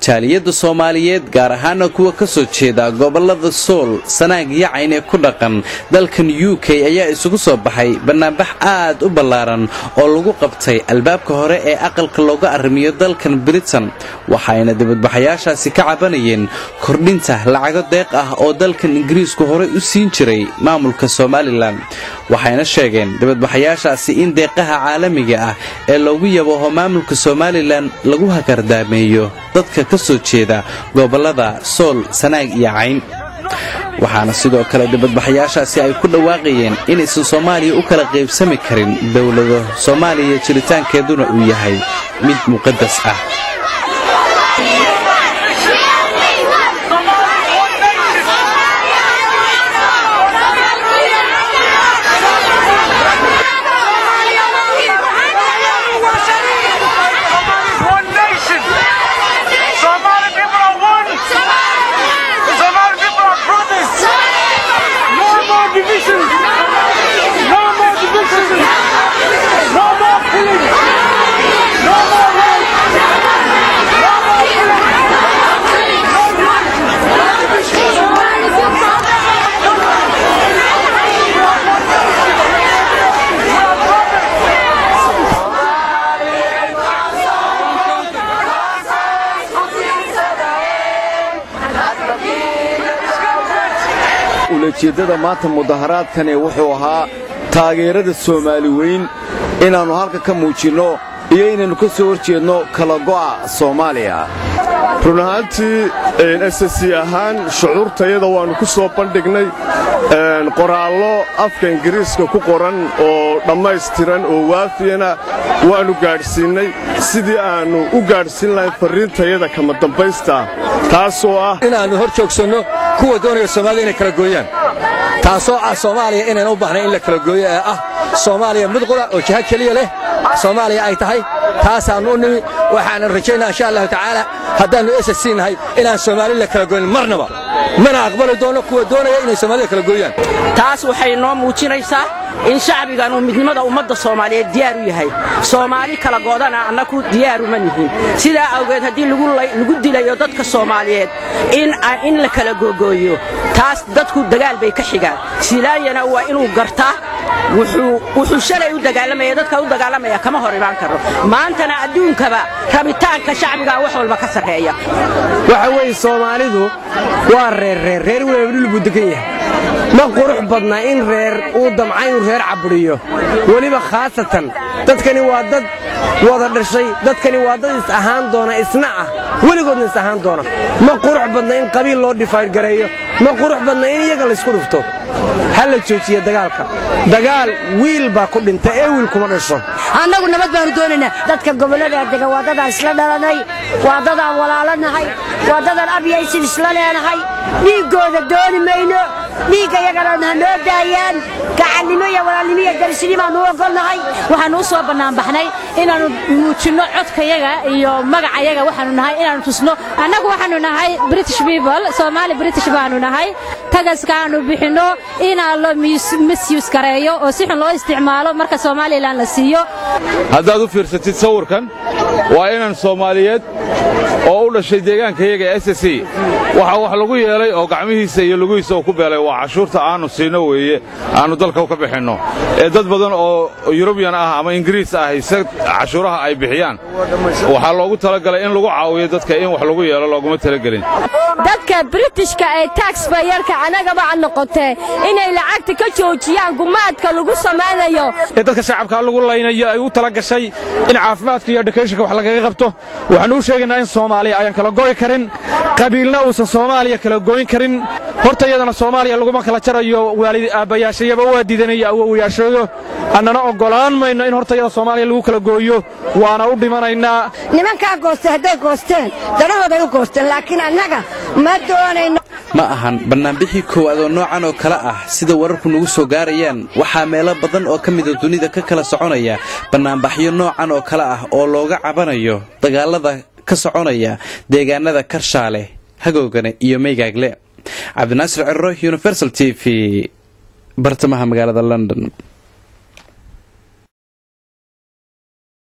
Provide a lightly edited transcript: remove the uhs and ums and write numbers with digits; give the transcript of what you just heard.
jaaliyada Soomaaliyeed gaar ahaan kuwa ka soo jeeda gobolada Sool, Sanaag iyo Cayn ee ku dhaqan dalkan UK ayaa isugu soo baxay barnaamij aad u ballaaran oo lagu qabtay albaabka hore ee aqalka looga arrimiyo dalkan Britain waxayna dibadbaxayaashaasi ka cabanayeen kordhinta lacago deeq ah oo dalkan Ingiriisku hore u siin jiray maamulka Somaliland waxayna sheegeen dibadbaxayaashaasi in deeqaha caalamiga ah ee loogu yabo maamulka Somaliland lagu hakardaameeyo dadka ka soo jeeda gobolada Sool, Sanaag iyo Cayn waxaana sidoo kale dibadbaxayaashaasi ay ku dhawaaqayeen in aysan Soomaaliya u kala qaybsami karin dawladda Soomaaliya jiritaankeeduna uu yahay mid muqaddas ah ujeedada maanta mudaharaadkan wuxuu ahaa taageerada Soomaali weyn inaanu halka ka muujino iyo inaanu ka soo horjeedno kala go'a Soomaaliya runaantii SSC ahaan shucuurtayada waanu ku soo bandhignay qoraallo afka Ingiriiska ku qoran oo dhammaystiran oo waafiyana waanu gaadhsiinay sidii aanu u gaadhsiin lahayn fariintayada kama dambaysta taasoo ah inaanu hor joogsanno kuwa doonaya Soomaaliya inay kala gooyaan taasoo ah Soomaaliya inaan u baahnay in la kala gooyo ee ah Soomaaliya mid qura oo jihad kaliya leh Soomaaliya ay tahay taasaan u nimi waxaan rajaynaa insha Allah taala haddaanu SSC nahay inaan Soomaaliya la kala gooyin marnaba mana aqbali doono kuwa doonaya inay Soomaaliya kala gooyaan taas waxay noo muujinaysaa in shacbigan uu midnimada ummadda Soomaaliyeed diyaar u yahay Soomaali kala goodana annagu diyaar uma nihin sida awgeed hadii lagu dilayo dadka Soomaaliyeed in la kala googooyo taas dadku dagaal bay ka xigaan silaayana waa inuu gartaa wuxuu shalay u dagaalamaya dadka u dagaalamaya kama hor iman karo maantana adduunkaba rabitaanka shacbiga wax walba ka sareeya waxa way Soomaalidu waa reer walaal budegan yahay ma qurux badna in reer uu damcay uu reer caburiyo waliba khaasatan dadkani waa dad wada dhashay dadkani waa dad is ahaan doona isna ah waligoodna is ahaan doona ma qurux badna in qabiil loo define gareeyo ma qurux badna in iyaga la isku dhufto hal la joojiyo dagaal wiil baa ku dhintay ee wiil kuma dhasho annagu nabad baan doonaynaa dadka gobolada degan waa dad isla dhalanay waa dad aan walaalanahay waa dad aan abiyaysid isla leenahay dhiigooda dooni mayno dhiiga yagana noo daayaan gacannimo iyo walaalnimo iyo darsinimo aan u ogolnahay waxaan u soo banaan baxnay inaanu muujino codkayaga iyo magacayaga waxaanu nahay inaanu tusno annagu waxaanu nahay British people Somali British baanu nahay tagaskaanu bixino inaan loo misuse gareeyo oo si xun loo isticmaalo marka Somaliland la siiyo haddaad u fiirsatid sawirkan waa inaan Soomaaliyeed oo u dhashay deegaankayaga SSC waxa wax lagu yeelay oo gacmihiisa iyo lugihiisa ku beelay waa cashuurta aanu siino weeye aanu dalka ka bixino ee dad badan oo European ah ama Ingiriis ah cashuuraha ay bixiyaan waxa loogu talagalay in lagu caawiyo dadka in wax lagu yeelo looguma talagalin dadka Britishka ee taxpayerka anaga baan noqotay inay lacagta ka joojiyaan gumaadka lagu sameeyo dadka shacabka lagu laynayo ay u tala gashay in caafimaadka iyo educationka wax laga qabto waxaan u sheegaynaa in Soomaaliya ayaan kala gooy karin qabiilna uu Soomaaliya kala gooyin karin horta iyadana Soomaaliya lagu ma kala jarayo waalid aabayaashayaba waa diidanaya awoowayaashayo annana ogolaan mayno in horta iyada Soomaaliya lagu kala gooyo waana u dhimanaynaa nimanka goostay haday goosteen danahooda u goosteen laakiin annaga ma doonayno ma ahan barnaamijkii koowaad oo noocan oo kala ah sida wararku nagu soo gaarayaan waxa meelo badan oo ka mid ah dunida ka kala soconaya barnaamijyo noocan oo kala ah oo looga cabanayo dagaalada ka soconaya deegaanada Karshaale Hagoogane iyo Meygaagle Cabdinaasir Cirro Universal TV bartamaha magaalada London